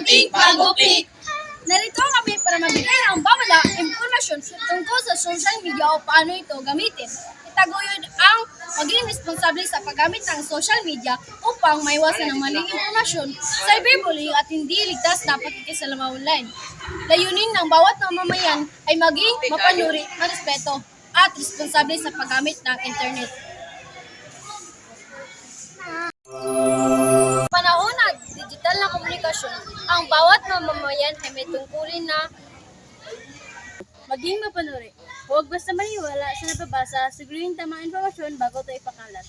ating pag-upik. Narito kami para magbigay ng bawat impormasyon tungkol sa social media o paano ito gamitin. Itaguyod ang maging responsable sa paggamit ng social media upang maiwasan ang maling impormasyon, cyberbullying at hindi ligtas na pakikisalamuha online. Layunin ng bawat mamamayan ay maging mapanuri, marespeto at responsable sa paggamit ng internet. Panahon ng digital na komunikasyon, ang bawat mamamayan ay may tungkulin na maging mapanuri. Huwag basta maniwala sa nababasa, sigurin tamang informasyon bago ito ipakalat.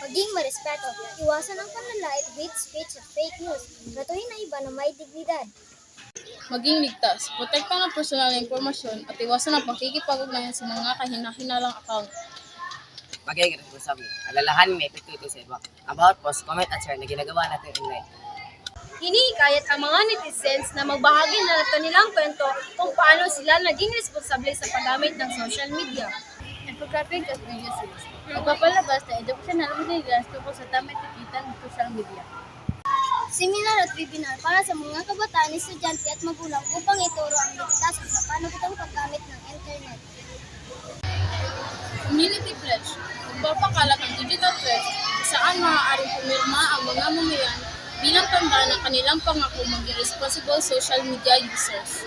Maging marespeto, iwasan ang panlalait, hate speech at fake news. Tratuhin ang iba na may dignidad. Maging ligtas, protektahan ang personal na impormasyon at iwasan ang pakikipag-ugnayan sa mga kahina-hinalang account. Maging responsable. Alalahanin may epekto sa iba. Ang bawat post, comment at share na ginagawa natin online. Hinihikayat ang mga netizens na magbahagi ng kanilang kwento kung paano sila naging responsable sa paggamit ng social media. Infographic at media source. Magpapalabas na educational materials tungkol sa tamang etiquette ng social media. Seminar at webinar para sa mga kabataan, estudyante at magulang upang ituro ang ligtas at mapanagutang paggamit ng internet. Community pledge. Magpapakalat ng digital pledge saan maaaring pumirma ang mga mamayan bilang tanda ng kanilang pangako maging responsible social media users.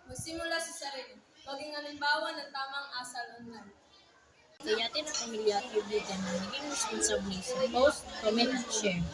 Magsimula sa sarili. Maging halimbawa ng tamang asal online. Kayatin ang pamilya at kaibigan na maging responsable sa post, comment at share.